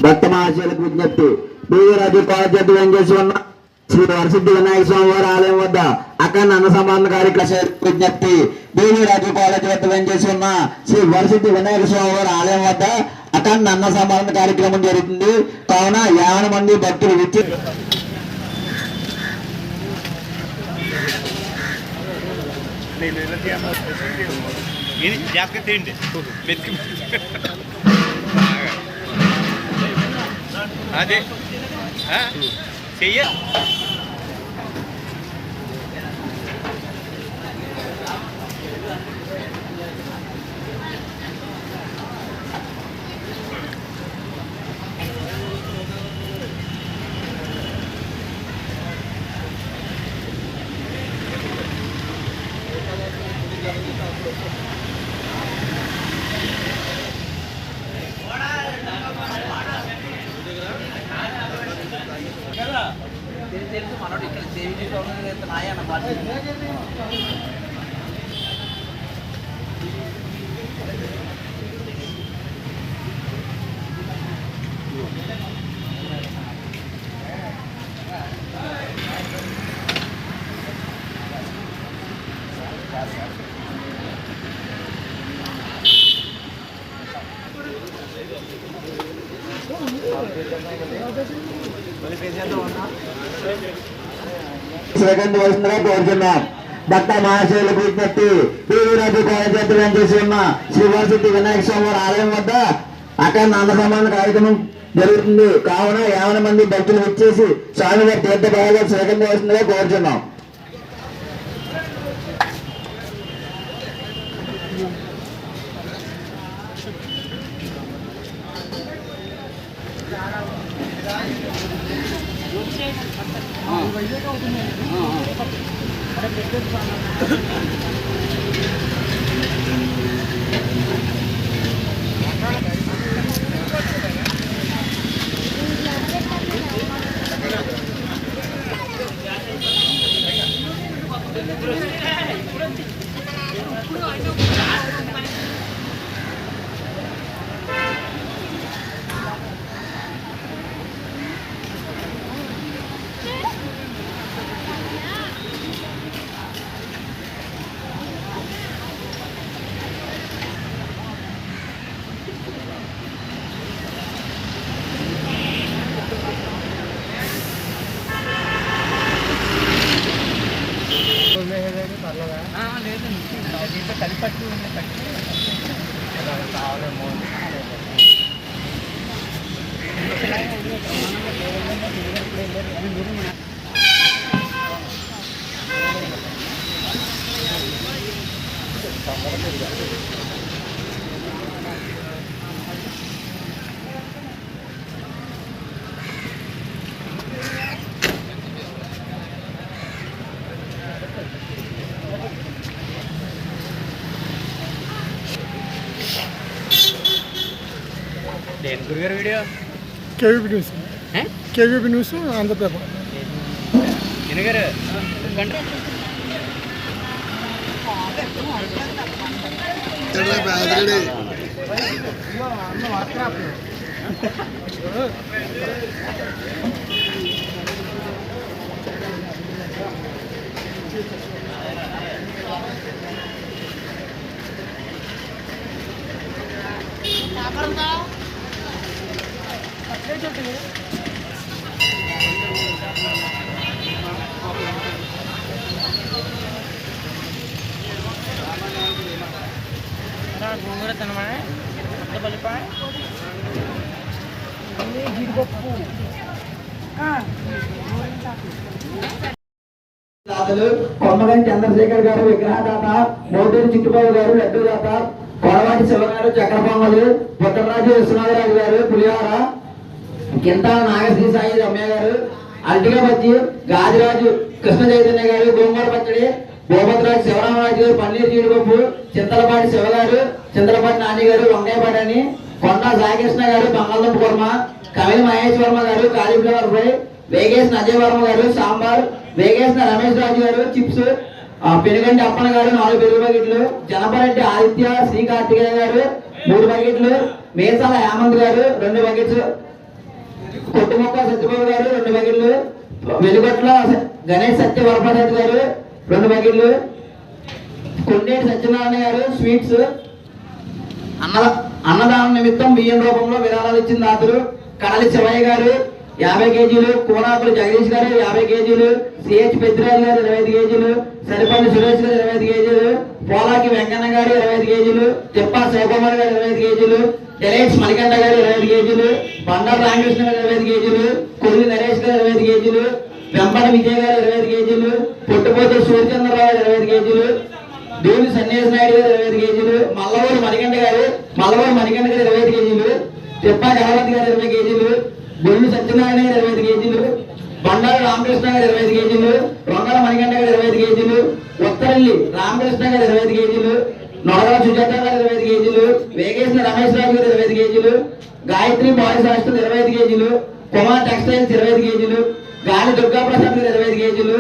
భక్త మహాశయులకు విజ్ఞప్తి. బీవీరాజు కాలేజీ వెంకటేశ్వర శ్రీ వరసిద్ధి వినాయక స్వామి వారి ఆలయం వద్ద అఖండ అన్న సమాన కార్యక్రమ విజ్ఞప్తి. బీవీరాజు కాలేజీ వద్ద వెంకటేశ్వర శ్రీ వరసిద్ధి వినాయక స్వామి వారి ఆలయం వద్ద అఖండ అన్న సమాన కార్యక్రమం జరుగుతుంది. కావున 50 మంది భక్తులు వచ్చి అదే చెయ్య తెలుసు మనోడు ఇక్కడ సేవింగ్ నాయన్న పార్టీ కోరుతున్నాం. భక్త మహాశయులకు విజ్ఞప్తి. బీవీరాజు కాలేజీ వెంకటేశ్వర శ్రీ వరసిద్ధి వినాయక స్వామి వారి ఆలయం వద్ద అఖండ అన్న సమాన కార్యక్రమం జరుగుతుంది. కావున 50 మంది భక్తులు వచ్చేసి స్వామివారి తీర్థ భాగాలు స్వీకరించవలసిందిగా కోరుతున్నాం. దీంట్లో కలిపట్టు కావాలేమో గురుగారు వీడియో కేవీపీ న్యూస్ ఆంధ్రప్రభ ఎనగారు గోంగూర తినమని పల్లిపాయ జీడిపప్పు కొమ్మగంటి చంద్రశేఖర్ గారు విగ్రహదాత, మోటూరు చిట్టుబాబు గారు లడ్డు దాత, కొడవాటి శివ గారు చక్ర పొంగలు, పుట్టరాజు విశ్వనాథరాజు గారు పులిహార, కింటాల నాగశ్రీ సాయి రమ్య గారు, అల్టిగా బజ్జి గాదిరాజు కృష్ణ చైతన్య గారు, గోంగూర పచ్చడి భూపతిరాజు శివరామరాజు గారు, పన్నీర్ జీడిపప్పు చింతలపాటి శివ గారు, చింతలపాటి నాని గారు, వంకాయపాటని కొండ సాయికృష్ణ గారు, బంగాళదుంప కుర్మ, కమిలి మహేష్ వర్మ గారు, కాలీఫ్లవర్ ఫ్రై, వేగేసిన అజయ్ వర్మ గారు, సాంబార్, వేగేసిన రమేష్ రాజు గారు, చిప్స్, పెనుగంటి అప్పన గారు 4 పెరుగు ప్యాకెట్లు, జనపరెడ్డి ఆదిత్య శ్రీ కార్తికేయ గారు 3 ప్యాకెట్లు, మేసాల హేమంత్ గారు 2 ప్యాకెట్స్, కొట్టుమొక్క సత్యబాబు గారు 2 ప్యాకెట్లు, వెలుగట్ల గణేష్ సత్య వరప్రసాద్ గారు 2 ప్యాకెట్లు, కొండేటి సత్యనారాయణ గారు స్వీట్స్, అన్నదానం నిమిత్తం బియ్యం రూపంలో విరాళాలు ఇచ్చిన దాతలు కడలి శివయ్య గారు 50 కేజీలు, కోనాకులు జగదీష్ గారు 50 కేజీలు, సిహెచ్ పెద్దిరాజు గారు 25 కేజీలు, సరిపల్లి సురేష్ గారు 25 కేజీలు, పోలాకి వెంకన్న గారు 25 కేజీలు, తిప్పా శివకుమార్ గారు 25 కేజీలు, డెలైట్స్ మణికంఠ గారు 25 కేజీలు, బండారు రామకృష్ణ గారు 25 కేజీలు, కొల్లి నరేష్ గారు 25 కేజీలు, వెంపటి విజయ్ గారు 25 కేజీలు, పొట్టుపోతే సూర్యచంద్రరావు గారు 25 కేజీలు, దూని సన్యాసి నాయుడు గారు 25 కేజీలు, మల్లవూరు మణికంఠ గారు 25 కేజీలు, తిప్పా గణపతి గారు 20 కేజీలు, బొల్లు సత్యనారాయణ గారు 25 కేజీలు, బండారు రామకృష్ణ గారు 25 కేజీలు, రొంగల మణికంఠ గారు 25 కేజీలు, ఉత్తరల్లి రామకృష్ణ గారు 25 కేజీలు, నొడగల సుజాత గారు 25 కేజీలు, వేగేసిన రమేష్ రాజు గారు 25 కేజీలు, గాయత్రి బాయ్స్ హాస్టల్ 25 కేజీలు, కుమార్ టెక్స్టైల్స్ 25 కేజీలు, గాలి దుర్గాప్రసాద్ గారు 25 కేజీలు,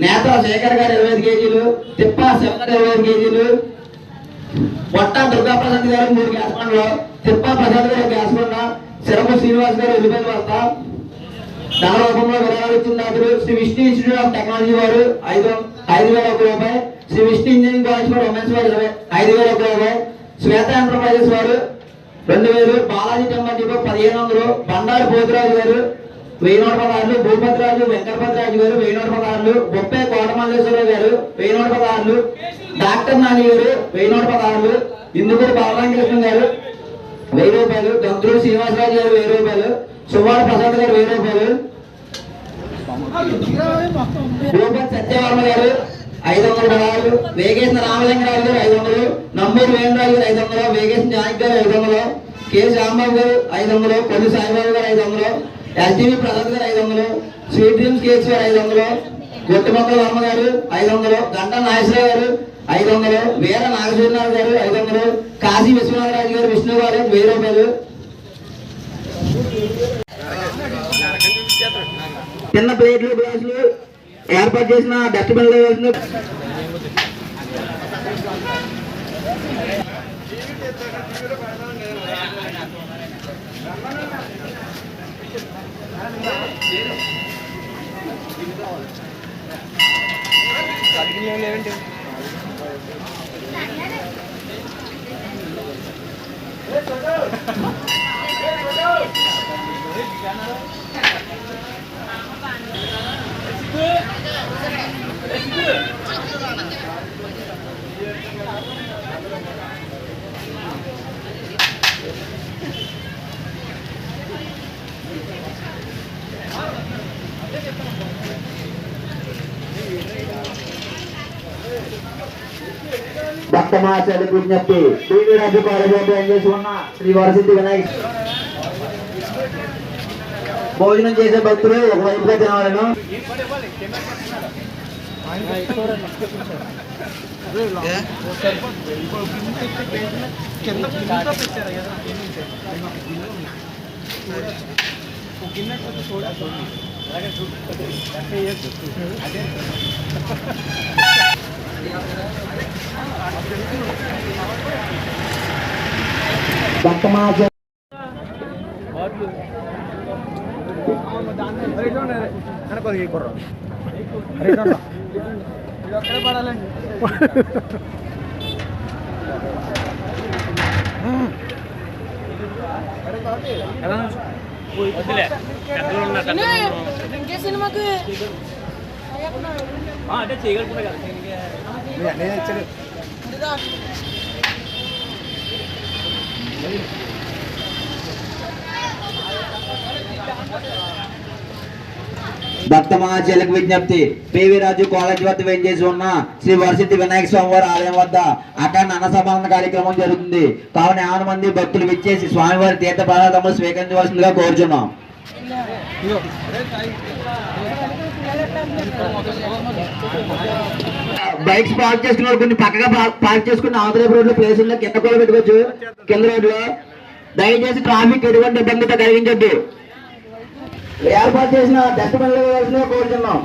నేతల శేఖర్ గారు 25 కేజీలు, తిప్పా శివ గారు 25 కేజీలు, పొట్ట దుర్గాప్రసాద్ గారు 3 గ్యాస్ బండ్లు, తిప్పా ప్రసాద్ గారు గ్యాస్ బండ, శరము శ్రీనివాస్ గారు ఎల్లిపల్లి వస్త, ధన రూపంలో విరాళాలు ఇచ్చిన దాతలు Sri Vishnu Institute of Technology వారు 5,001 రూపాయలు, Sri Vishnu Engineering College for women's వారు 5,001 రూపాయలు, శ్వేత ఎంటర్ప్రైజెస్ వారు 2,000, బాలాజీ టెంబర్ డిపో 1,500, బండారు పోతురాజు గారు 1,116, భూపతిరాజు వెంకటపతిరాజు గారు 1,116, బొప్పే కోటమల్లేశ్వరరావు గారు 1,116, డాక్టర్ నాని గారు 1,116, ఇందుకూరు బాలరామకృష్ణ గారు 1000 రూపాయలు, గంతులు శ్రీనివాసరాజు గారు 1000 రూపాయలు, సుమారు ప్రసాద్ గారు 1000 రూపాయలు, భూపతి సత్యవర్మ గారు 500 వేగేసిన రామలింగరాజు గారు 500, నంబూరు వేణురాజు గారు 500, వేగేసిన జానక్ గారు 500, కె శ్యాంబాబు గారు 500, కొల్లి సాయిబాబు గారు 500, ఎస్టీవీ ప్రసాద్ గారు 500, స్వీట్ డ్రీమ్స్ కేక్స్ గారు 500, గొట్టుమొక్కల వర్మ గారు 500, గంట నాగేశ్వరరావు గారు 500, వీర నాగసూర్యనాథ్ గారు 500, కాశీ విశ్వనాథరాజు గారు విష్ణు గారు 1000 రూపాయలు. చిన్న ప్లేట్లు గ్లాసులు ఏర్పాటు చేసిన డస్ట్బిన్ వేసిన భక్తమాచార్య విజ్ఞప్తి టీవీ రాజు కాలేజీ చేసి ఉన్న శ్రీ వరసిద్ధి వినాయక భోజనం చేసే భక్తులు ఒకవైపుగా తినవాలను. భక్తమాచార్య సినిమాకి అంటే చేయగలుగుతున్నా కదా భక్తమాచార్యులకు విజ్ఞప్తి పివి రాజు కాలేజ్ వద్ద వేంచేసి ఉన్న శ్రీ వరసిద్ధి వినాయక స్వామి వారి ఆలయం వద్ద అఖండ అన్న సమాన కార్యక్రమం జరుగుతుంది. కావున 50 మంది భక్తులు విచ్చేసి స్వామివారి తీర్థ ప్రసాదములు స్వీకరించవలసిందిగా కోరుచున్నాం. బైక్స్ పార్క్ చేసుకున్న వాళ్ళు కొన్ని పక్కగా పార్క్ చేసుకున్న అవతల రోడ్ లో ప్లేస్ ఉన్న కింద కూడా పెట్టుకోవచ్చు. కింద రోడ్ లో దయచేసి ట్రాఫిక్ ఎటువంటి ఇబ్బందితో కలిగించద్దు. ఏర్పాటు చేసిన డస్ట్బిన్ వేయాల్సిందిగా కోరుతున్నాం.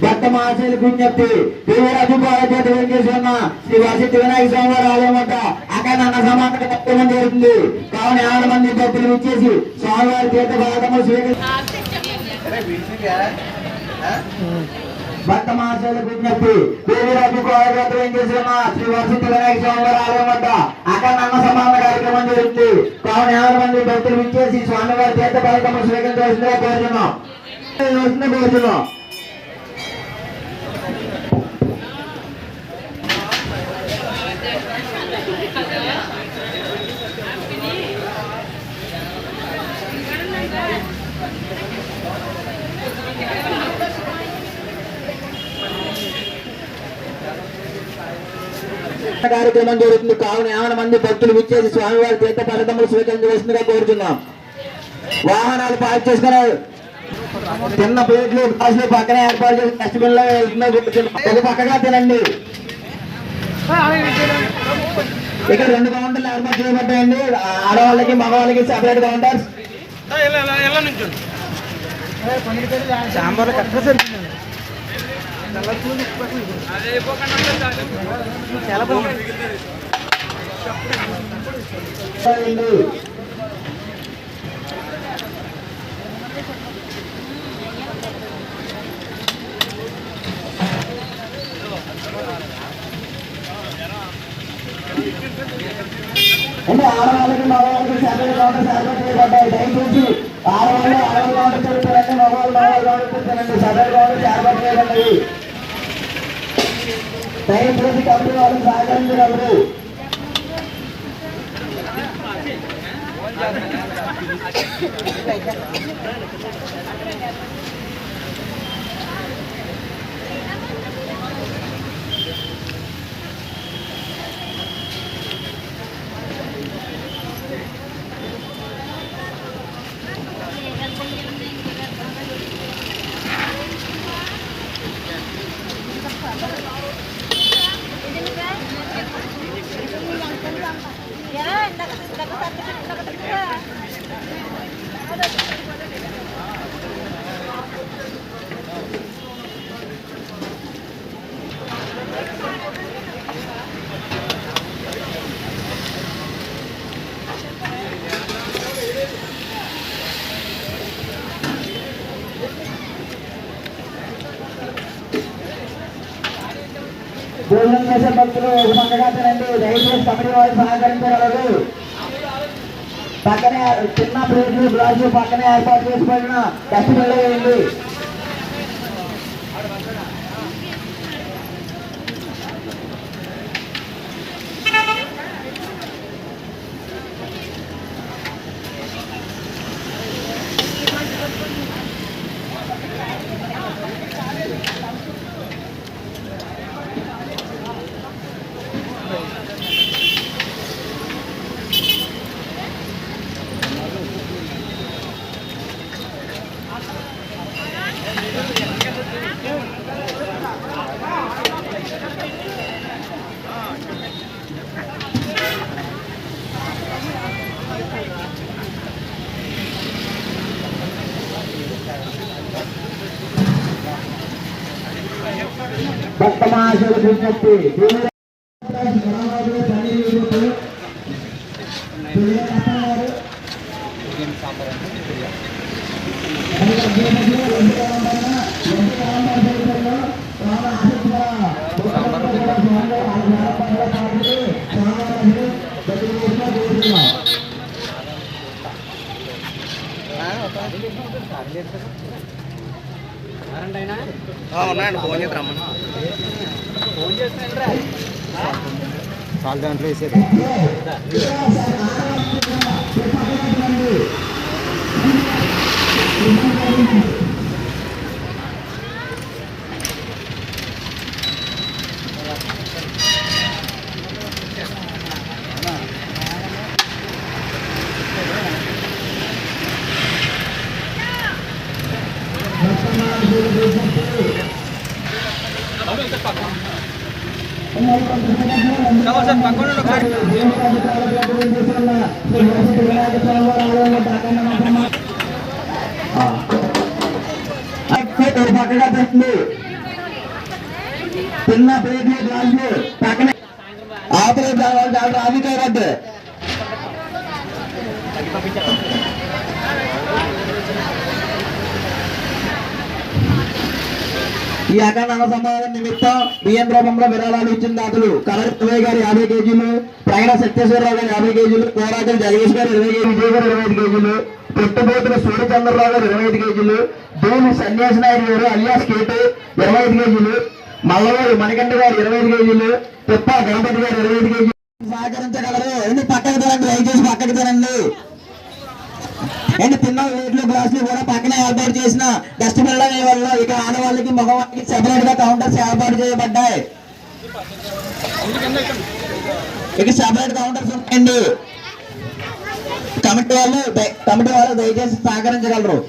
భక్త మహాశైలకు విజ్ఞప్తి. దేవరాజు పాలచేత వెంకటేశ్వర శ్రీ వరసిద్ధి వినాయక స్వామి వారి ఆలయం వద్ద అక్కడ అన్న సమానత తప్పడం జరుగుతుంది. కావున 50 మంది భక్తులు ఇచ్చేసి స్వామివారి తీర్థ భాగము భక్త మహాశైలకు విజ్ఞప్తి. దేవరాజు పాలచేత వెంకటేశ్వర శ్రీ వరసిద్ధి వినాయక స్వామి వారి ఆలయం వద్ద అక్కడ అన్న సమాన కార్యక్రమం జరుగుతుంది. కావున 50 మంది భక్తులు ఇచ్చేసి స్వామివారి తీర్థ భాగము స్వీకరించవలసిందిగా కోరుతున్నాం. కార్యక్రమం జరుగుతుంది. కావున 50 మంది భక్తులు విచ్చేసి స్వామివారి తీర్థ ఫలితములు స్వీకరించవలసిందిగా కోరుతున్నాం. వాహనాలు పార్క్ చేసుకుని చిన్న ప్లేట్లు గ్లాసులు పక్కనే ఏర్పాటు చేసి డస్ట్బిన్ లో ఒక పక్కగా తినండి. ఇక్కడ 2 కౌంటర్లు ఏర్పాటు చేయబడ్డాయండి. ఆడవాళ్ళకి మగవాళ్ళకి సెపరేట్ కౌంటర్స్. సాంబార్ కరెక్ట్గా సరిపోయింది. చాలా బాగుంది. అంటే ఆడవాళ్ళకి మగవాళ్ళకి సెపరేట్ కౌంటర్స్ ఏర్పాటు చేయబడ్డాయి. దయచేసి ఆడవాళ్ళు కౌంటర్ చెప్తారండి, మగవాళ్ళు కౌంటర్ చెప్తారండి. సెపరేట్ కౌంటర్స్ ఏర్పాటు చేయబడ్డాయి. దయచేసి కంపెనీ వాళ్ళని సహకరించగలరు. భోజనం చేసే భక్తులు ఒక పక్కగా తినండి. దయచేసి కమిటీ వాళ్ళు సహకరించగలరు. పక్కనే చిన్న ప్లేట్లు గ్లాసులు పక్కనే ఏర్పాటు చేసుకోబడిన డస్ట్బిన్ లో వేయండి. భక్త మహాశయులకు విజ్ఞప్తి. ఉన్నాయండి, ఫోన్ చేసి రమ్మని. ఫోన్ చేస్తాను చాలా దాంట్లో వేసేది. పక్కగా పెట్టండి. చిన్న ప్లేట్లు గ్లాసులు పక్కన ఆపరేట్ చాలా అవి కాబట్టి ఈ అఖండ సమావేశం నిమిత్తం బియ్యం రూపంలో విరాళాలు ఇచ్చిన దాతలు కలర్ 20 గారు 50 కేజీలు, ప్రయాణ సత్యేశ్వరరావు గారు 50 కేజీలు, కోరాకలు జగదీష్ గారు 20 కేజీలు, విజయ్ గారు 25 కేజీలు, పెట్టుబోతుల సూర్యచంద్రరావు గారు 25 కేజీలు, దూని సన్యాసి నాయుడు గారు అలియాస్ కేటు 25 కేజీలు, మల్లవారు మణికంఠ గారు 25 కేజీలు, తిప్ప గణపతి గారు 25 కేజీలు సహకరించగలరు. ఎన్ని పక్కకు తినండి, దయచేసి పక్కకు తినండి. తిన్న ప్లేట్లు గ్లాసులు కూడా పక్కనే ఏర్పాటు చేసిన డస్ట్బిన్ల వల్ల ఇక ఆడవాళ్ళకి మగవాళ్ళకి సెపరేట్ గా కౌంటర్స్ ఏర్పాటు చేయబడ్డాయి. ఇక సెపరేట్ కౌంటర్స్ ఉంటాయండి. కమిటీ వాళ్ళు దయచేసి సహకరించగలరు.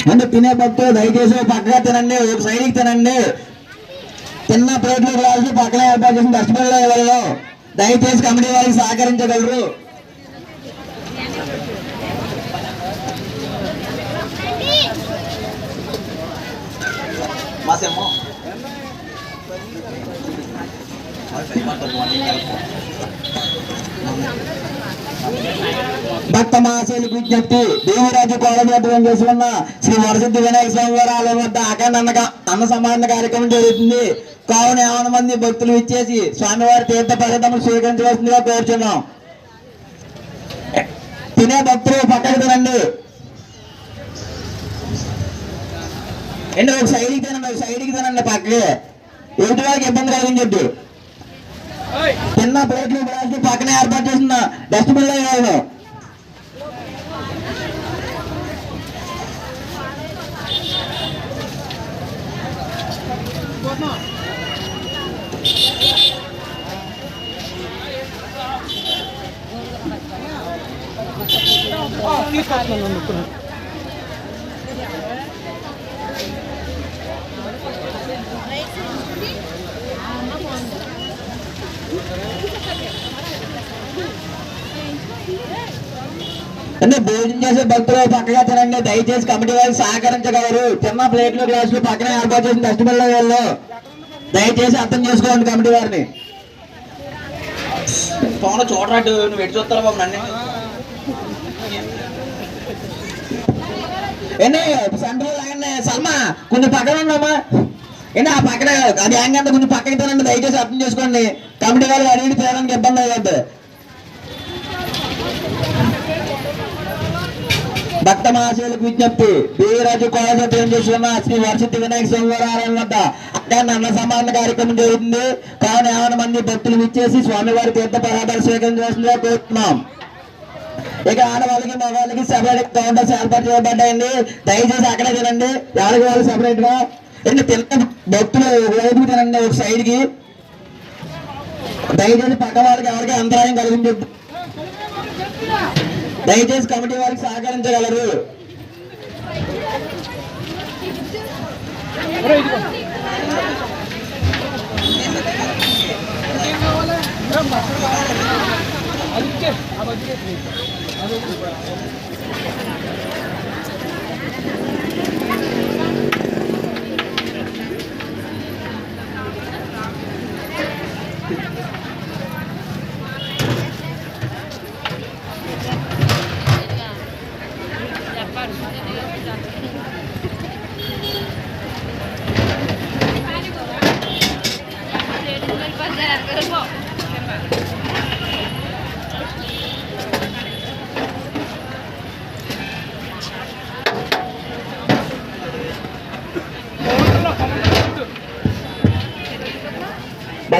ముందు తినే భక్తులు దయచేసి పక్కగా తినండి, ఒక సైడ్కి తినండి. తిన్న ప్లేట్లు గ్లాసులు పక్కన ఏర్పాటు చేసిన డస్ట్బిన్లో ఇవ్వలేదు. దయచేసి కమిటీ వారికి సహకరించగలరు. భక్త మహాశైలికి విజ్ఞప్తి. దేవరాజు కాలేజీ వద్ద చేస్తున్న శ్రీ వరసిద్ధి వినాయక స్వామి వారి ఆలయం వద్ద అఖండ అన్న సమాన కార్యక్రమం జరుగుతుంది. కావున 50 మంది భక్తులు ఇచ్చేసి స్వామివారి తీర్థ ప్రసాదములు స్వీకరించవలసిందిగా కోరుచున్నాం. తినే భక్తులు పక్కకు తినండి. ఒక సైడ్కి తినండి పక్కకి. ఎదుటి వారికి ఇబ్బంది కలిగించొద్దు. తిన్న ప్లేట్లు గ్లాసులు పక్కన ఏర్పాటు చేసిన డస్ట్బిన్లో వేయను. భోజనం చేసే భక్తులు పక్కగా తినండి. దయచేసి కమిటీ వారికి సహకరించగలరు. చిన్న ప్లేట్లు గ్లాసులు పక్కన ఏర్పాటు చేసిన డస్ట్బిన్లో వెళ్ళు. దయచేసి అర్థం చేసుకోండి కమిటీ వారిని. ఫోన్ చూడరాడు, నువ్వు ఎటు చూస్తావు బాబు నన్ను. సెంట్రల్ లాగానే సల్మా కొంచెం పక్కన ఉన్నామా. ఆ పక్కన అది ఏంగంటే కొంచెం పక్కకి తినండి. దయచేసి అర్థం చేసుకోండి. కమిటీ వారికి అడిగి తినడానికి ఇబ్బంది అయ్యద్దు. భక్త మహాశయులకు విజ్ఞప్తి. దేవరాజు కాలేజీ చేస్తున్న శ్రీ వరసిద్ధి వినాయక స్వామి వారి ఆలయం వద్ద అక్కడ అన్న సమాన కార్యక్రమం జరుగుతుంది. కావున 50 మంది భక్తులు ఇచ్చేసి స్వామివారి తీర్థ ప్రసాదాలు స్వీకరించవలసిందిగా కోరుతున్నాం. ఇక ఆడవాళ్ళకి మగవాళ్ళకి సెపరేట్ కౌంటర్స్ ఏర్పాటు చేయబడ్డాయండి. దయచేసి అక్కడే తినండి. ఎవరికి వాళ్ళు సెపరేట్ గా. తిన్న భక్తులు వైపు తినండి, ఒక సైడ్ కి. దయచేసి పక్క వాళ్ళకి ఎవరికి అంతరాయం కలిగించొద్దు. దయచేసి కమిటీ వారికి సహకరించగలరు.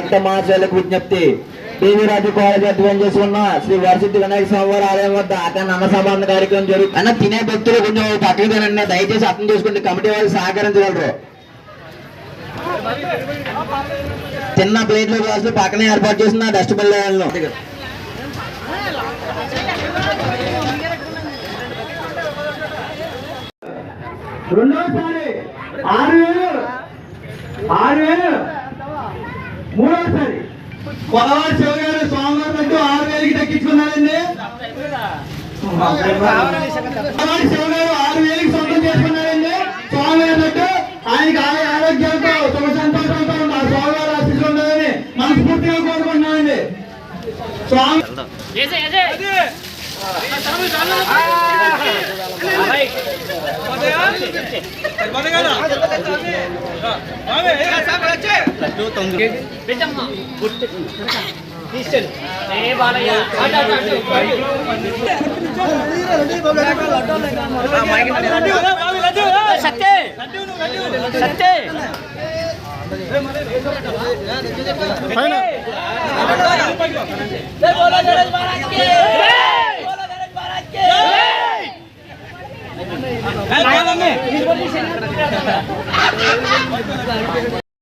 భక్త మహాశయులకు విజ్ఞప్తి. దేవిరాజు కాలేజ్ వద్ద వేంచేసి ఉన్న శ్రీ వరసిద్ధి వినాయక స్వామి వారి ఆలయం వద్ద అతను అన్న సమాధాన కార్యక్రమం జరుగుతుంది. అన్న తినే భక్తులు కొంచెం పక్కకి తినండి, దయచేసి అర్థం చేసుకుంటే కమిటీ వాళ్ళు సహకరించగలరు. తిన్న ప్లేట్లు గ్లాసులు పక్కనే ఏర్పాటు చేసిన డస్ట్బిన్ లెవెల్లో. రెండోసారి 6,000 మూడోసారి కొలవారి శివ గారు స్వామివారి పెట్టు 6,000కి తగ్గించుకున్నారండి. కొలవారి శివ గారు 6,000కి సొంతం చేసుకున్నారండి. స్వామివారి పెట్టు ఆయనకి ఆరోగ్యంతో సుఖ సంతోషంతో మా స్వామివారి ఆశీస్సులు ఉండాలని మనస్ఫూర్తిగా కోరుకుంటున్నామండి. స్వామి